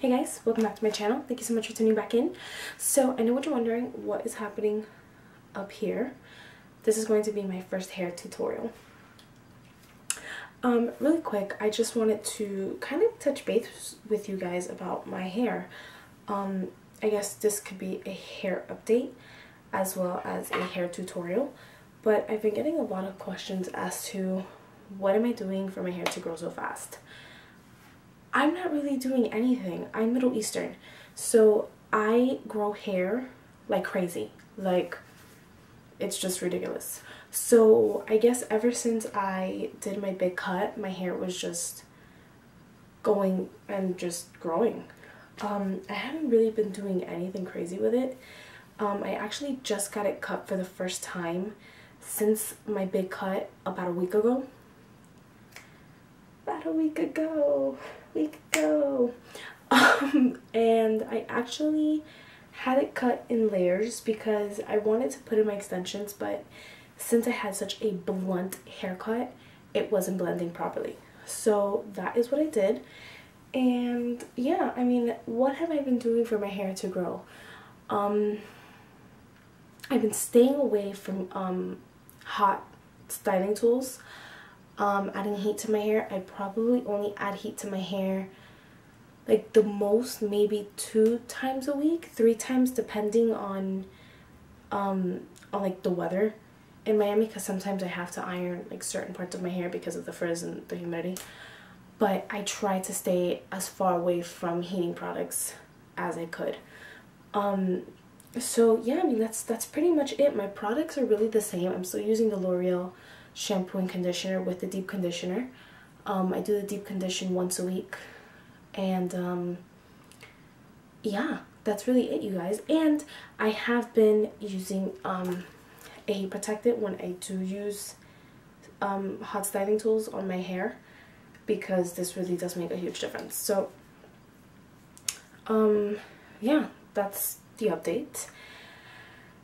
Hey guys, welcome back to my channel. Thank you so much for tuning back in. So I know what you're wondering, what is happening up here. This is going to be my first hair tutorial. Really quick, I just wanted to kind of touch base with you guys about my hair. I guess this could be a hair update as well as a hair tutorial, but I've been getting a lot of questions as to what am I doing for my hair to grow so fast. I'm not really doing anything. I'm Middle Eastern, so I grow hair like crazy. Like, it's just ridiculous. So I guess ever since I did my big cut, my hair was just going and just growing. I haven't really been doing anything crazy with it. I actually just got it cut for the first time since my big cut about a week ago. And I actually had it cut in layers because I wanted to put in my extensions, but since I had such a blunt haircut, it wasn't blending properly. So that is what I did. And yeah, I mean, what have I been doing for my hair to grow? I've been staying away from hot styling tools. Adding heat to my hair. I probably only add heat to my hair like the most maybe 2 times a week, 3 times depending on like the weather in Miami, because sometimes I have to iron like certain parts of my hair because of the frizz and the humidity. But I try to stay as far away from heating products as I could. So yeah, I mean that's pretty much it. My products are really the same. I'm still using the L'Oreal shampoo and conditioner with the deep conditioner. I do the deep condition once a week, and yeah, that's really it, you guys. And I have been using a heat protectant when I do use hot styling tools on my hair, because this really does make a huge difference. So yeah, that's the update.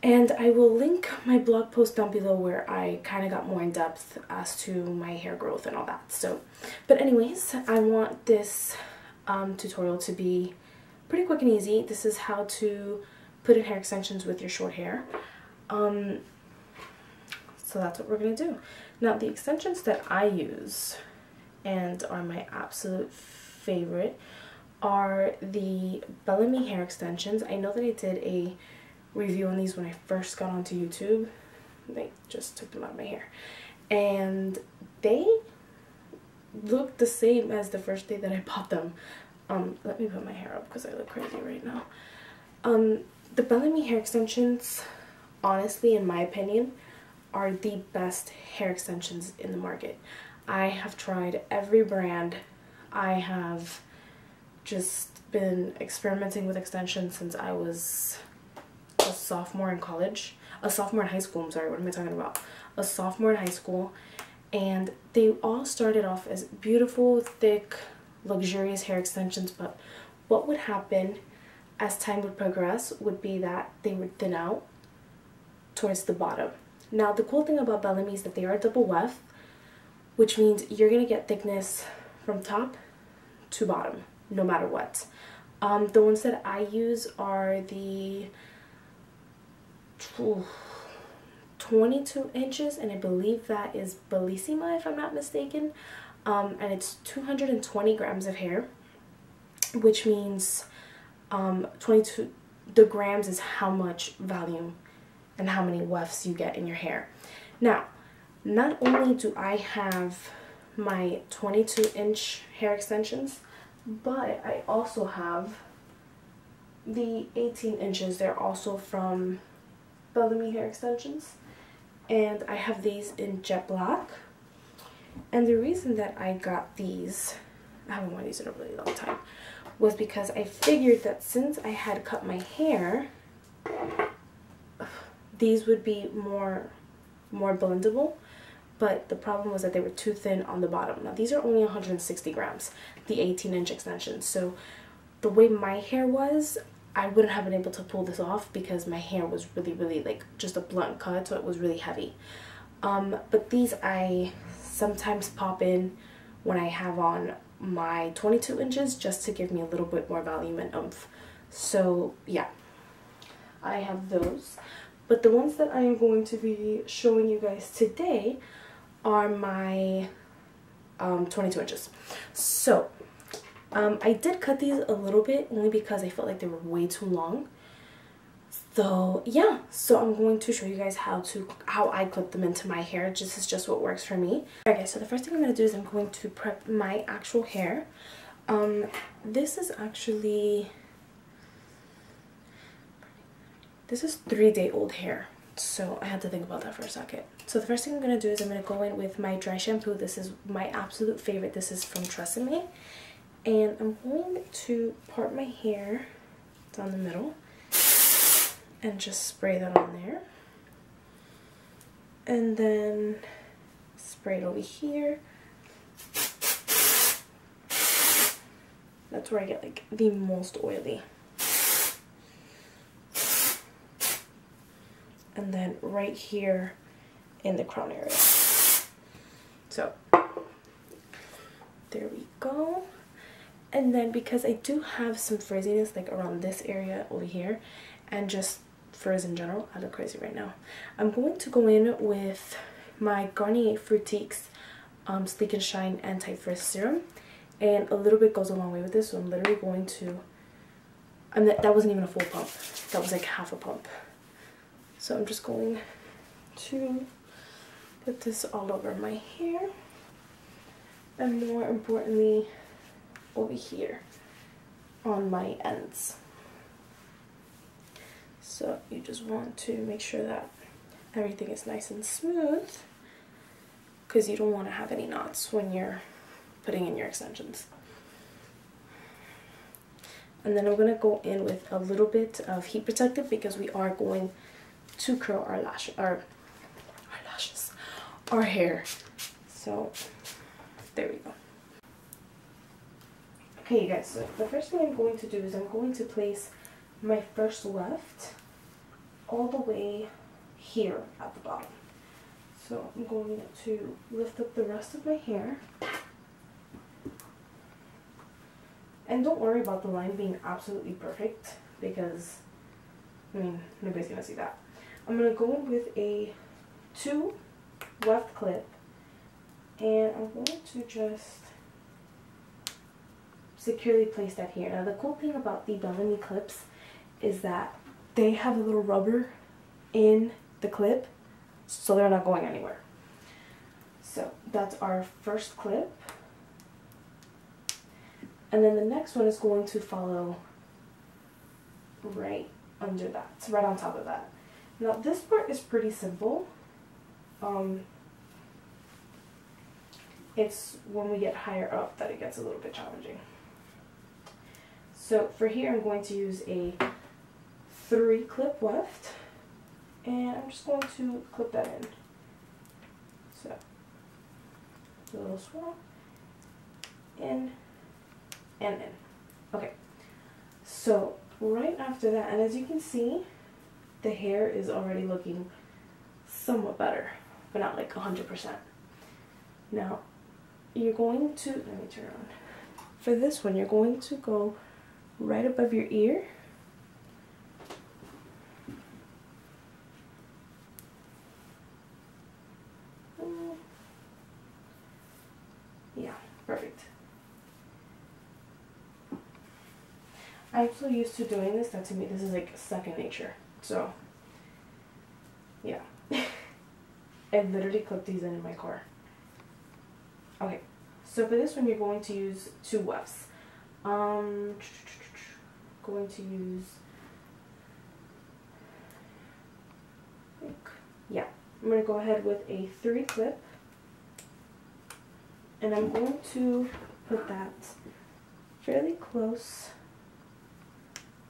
And I will link my blog post down below where I kind of got more in depth as to my hair growth and all that. So, but anyways, I want this tutorial to be pretty quick and easy. This is how to put in hair extensions with your short hair. So that's what we're going to do. Now, the extensions that I use and are my absolute favorite are the Bellamy hair extensions. I know that I did a review on these when I first got onto YouTube. They just took them out of my hair, and they look the same as the first day that I bought them. Let me put my hair up because I look crazy right now. The Bellamy hair extensions, honestly, in my opinion, are the best hair extensions in the market. I have tried every brand. I have just been experimenting with extensions since I was a sophomore in college, a sophomore in high school, I'm sorry, what am I talking about? A sophomore in high school, and they all started off as beautiful, thick, luxurious hair extensions, but what would happen as time would progress would be that they would thin out towards the bottom. Now, the cool thing about Bellamy is that they are double weft, which means you're going to get thickness from top to bottom, no matter what. The ones that I use are the 22 inches, and I believe that is Bellissima, if I'm not mistaken, and it's 220 grams of hair, which means 22, the grams is how much volume and how many wefts you get in your hair. Now, not only do I have my 22-inch hair extensions, but I also have the 18 inches. They're also from Bellamy hair extensions, and I have these in jet black. And the reason that I got these, I haven't worn these in a really long time, was because I figured that since I had cut my hair, these would be more blendable, but the problem was that they were too thin on the bottom. Now, these are only 160 grams, the 18-inch extensions, so the way my hair was, I wouldn't have been able to pull this off because my hair was really like just a blunt cut, so it was really heavy. But these I sometimes pop in when I have on my 22 inches just to give me a little bit more volume and oomph. So yeah, I have those. But the ones that I am going to be showing you guys today are my 22 inches. So I did cut these a little bit only because I felt like they were way too long. So yeah, so I'm going to show you guys how I clip them into my hair. This is just what works for me. Okay, so the first thing I'm going to do is I'm going to prep my actual hair. This is 3-day-old hair, so I had to think about that for a second. So the first thing I'm going to do is I'm going to go in with my dry shampoo. This is my absolute favorite. This is from Tresemme, and I'm going to part my hair down the middle and just spray that on there, and then spray it over here. That's where I get like the most oily. And then right here in the crown area. So there we go. And then because I do have some frizziness like around this area over here, and just frizz in general, I look crazy right now, I'm going to go in with my Garnier Fructiques Sleek and Shine Anti-Frizz Serum, and a little bit goes a long way with this. So I'm literally going to, that wasn't even a full pump, that was like half a pump. So I'm just going to put this all over my hair, and more importantly over here on my ends. So you just want to make sure that everything is nice and smooth, because you don't want to have any knots when you're putting in your extensions. And then I'm going to go in with a little bit of heat protectant because we are going to curl our hair. So there we go. Okay, you guys, so the first thing I'm going to do is I'm going to place my first weft all the way here at the bottom. So I'm going to lift up the rest of my hair. And don't worry about the line being absolutely perfect, because, I mean, nobody's going to see that. I'm going to go in with a 2 weft clip, and I'm going to just securely place that here. Now the cool thing about the Bellamy clips is that they have a little rubber in the clip, so they're not going anywhere. So that's our first clip. And then the next one is going to follow right under that, right on top of that. Now this part is pretty simple. It's when we get higher up that it gets a little bit challenging. So for here I'm going to use a 3 clip weft, and I'm just going to clip that in. So a little swirl, in and in. Okay, so right after that, and as you can see, the hair is already looking somewhat better, but not like 100%. Now you're going to, let me turn around. For this one, you're going to go right above your ear. Yeah, perfect. I'm so used to doing this that to me this is like second nature. So yeah. I literally clipped these in my car. Okay, so for this one you're going to use 2 wefts. Going to use, yeah, I'm going to go ahead with a 3 clip, and I'm going to put that fairly close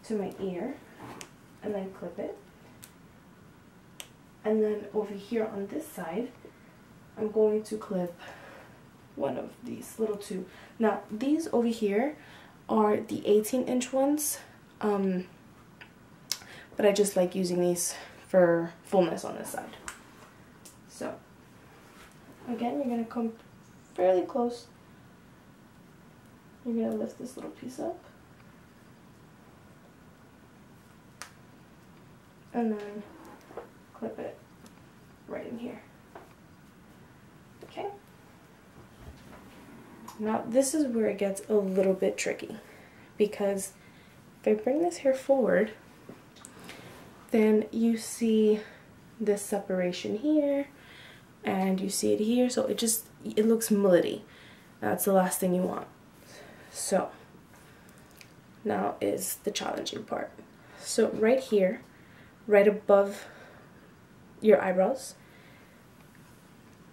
to my ear, and then clip it. And then over here on this side, I'm going to clip one of these little 2. Now these over here are the 18-inch ones, but I just like using these for fullness on this side. So again, you're going to come fairly close you're going to lift this little piece up. And then clip it right in here. Okay. Now this is where it gets a little bit tricky, because if I bring this hair forward, then you see this separation here, and you see it here, so it looks mullety. That's the last thing you want. So now is the challenging part. So right here, right above your eyebrows,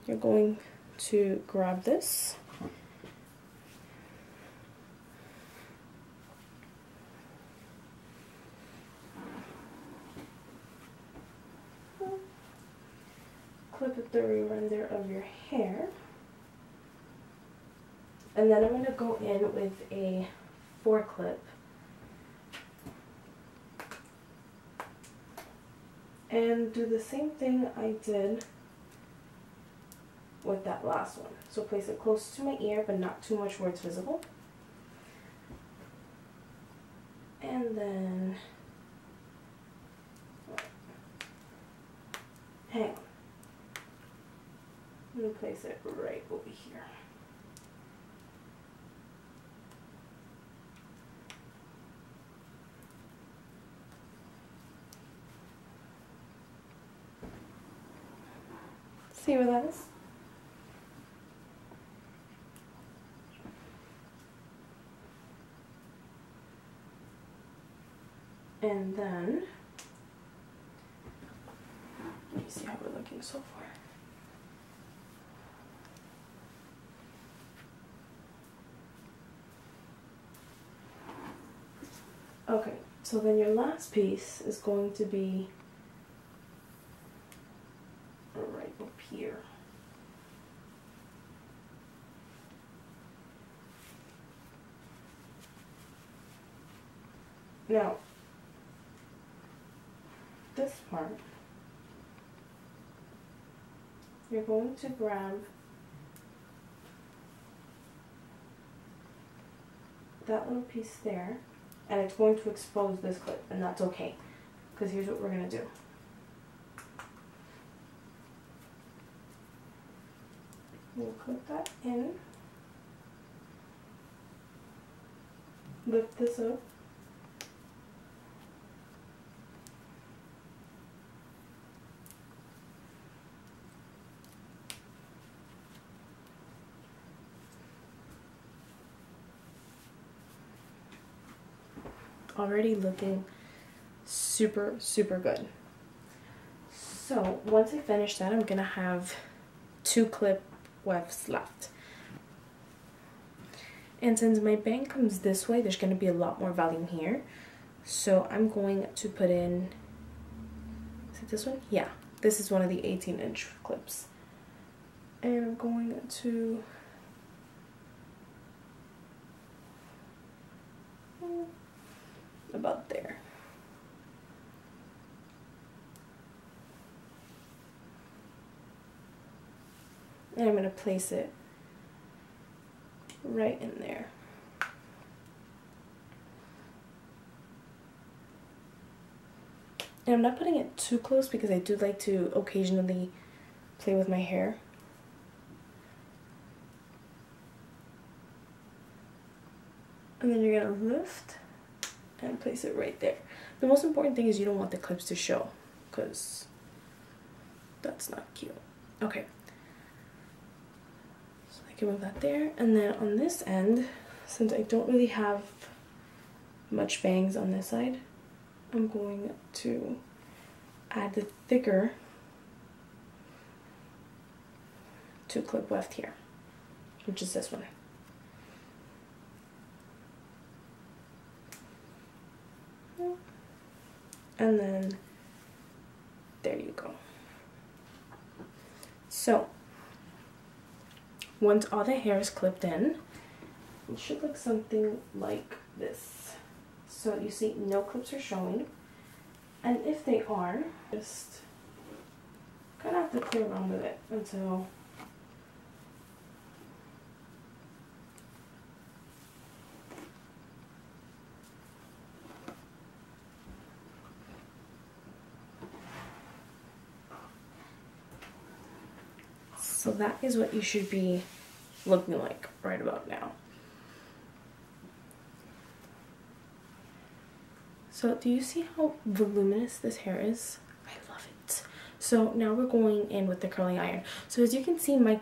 you're going to grab this clip at the remainder of your hair, and then I'm going to go in with a 4-clip and do the same thing I did with that last one. So place it close to my ear, but not too much where it's visible. And then hang on. Let me place it right over here. See where that is? And then, let me see how we're looking so far. Okay, so then your last piece is going to be right up here. Now, this part, you're going to grab that little piece there, and it's going to expose this clip, and that's okay, because here's what we're going to do. We'll clip that in, lift this up, already looking super, super good. So once I finish that, I'm gonna have 2 clip wefts left. And since my bang comes this way, there's gonna be a lot more volume here. So I'm going to put in, is it this one? Yeah, this is one of the 18-inch clips. And I'm going to about there. And I'm going to place it right in there. And I'm not putting it too close because I do like to occasionally play with my hair. And then you're going to lift and place it right there. The most important thing is you don't want the clips to show, because that's not cute. Okay. So I can move that there. And then on this end, since I don't really have much bangs on this side, I'm going to add the thicker 2-clip weft here, which is this one. And then there you go. So once all the hair is clipped in, it should look something like this. So you see no clips are showing, and if they are, just kind of have to play around with it until So that is what you should be looking like right about now. So do you see how voluminous this hair is? I love it. So now we're going in with the curling iron. So as you can see, my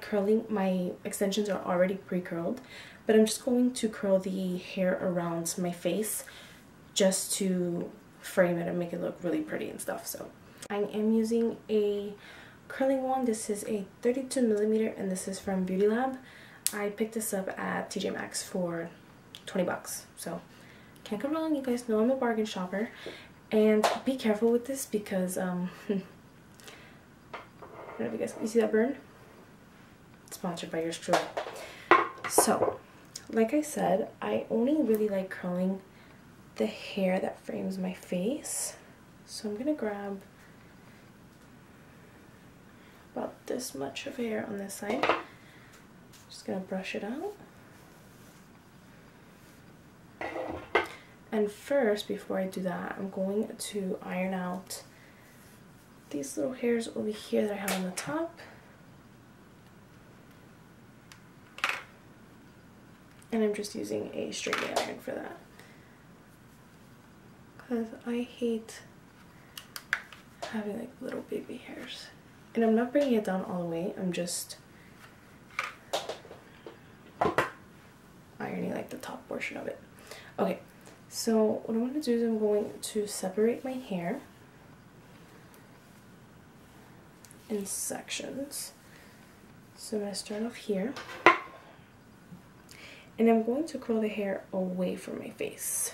extensions are already pre-curled, but I'm just going to curl the hair around my face just to frame it and make it look really pretty and stuff. So I am using a curling wand. This is a 32mm and this is from Beauty Lab. I picked this up at TJ Maxx for 20 bucks. So can't go wrong. You guys know I'm a bargain shopper. And be careful with this because I don't know if you see that burn? Sponsored by yours truly. So like I said, I only really like curling the hair that frames my face. So I'm gonna grab about this much of hair on this side. Just gonna brush it out. And first, before I do that, I'm going to iron out these little hairs over here that I have on the top. And I'm just using a straightening iron for that, because I hate having like little baby hairs. And I'm not bringing it down all the way, I'm just ironing like the top portion of it. Okay, so what I'm going to do is I'm going to separate my hair in sections. So I'm going to start off here. And I'm going to curl the hair away from my face.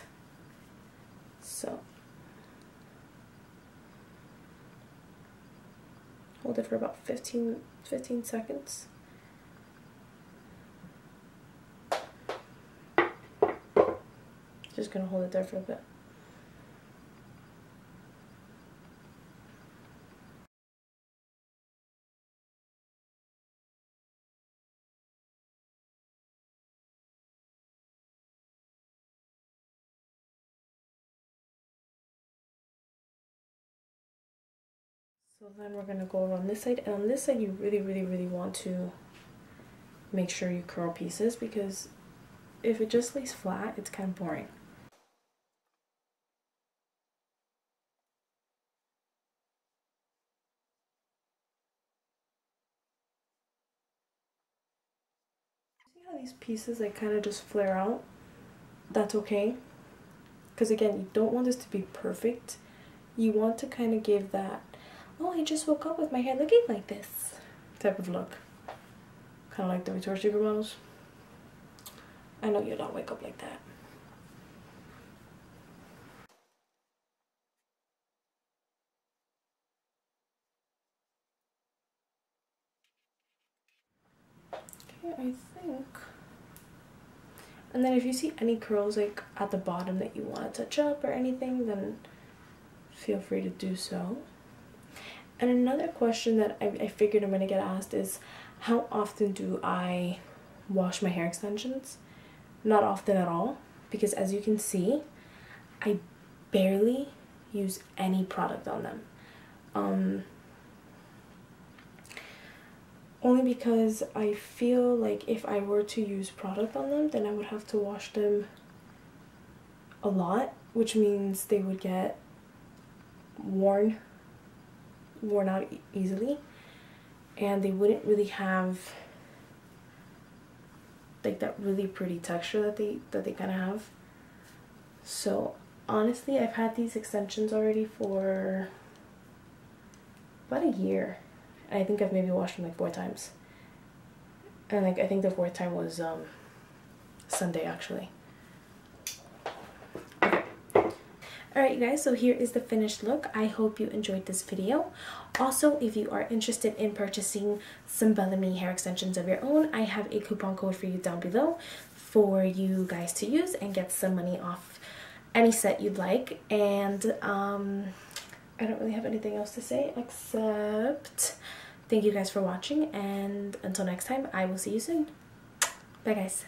So hold it for about 15 seconds. Just gonna hold it there for a bit. So then we're gonna go around this side, and on this side you really want to make sure you curl pieces, because if it just lays flat, it's kind of boring. See how these pieces like kind of just flare out? That's okay, because again, you don't want this to be perfect. You want to kind of give that, oh, I just woke up with my hair looking like this type of look. Kind of like the Victoria's Secret models. I know you don't wake up like that. Okay, I think. And then if you see any curls like at the bottom that you want to touch up or anything, then feel free to do so. And another question that I figured I'm gonna get asked is, how often do I wash my hair extensions? Not often at all, because as you can see, I barely use any product on them. Only because I feel like if I were to use product on them, then I would have to wash them a lot, which means they would get worn out easily, and they wouldn't really have like that really pretty texture that they kind of have. So honestly, I've had these extensions already for about a year, and I think I've maybe washed them like 4 times, and like I think the 4th time was Sunday actually. Alright guys, so here is the finished look. I hope you enjoyed this video. Also, if you are interested in purchasing some Bellamy hair extensions of your own, I have a coupon code for you down below for you guys to use and get some money off any set you'd like. And I don't really have anything else to say except thank you guys for watching, and until next time, I will see you soon. Bye guys.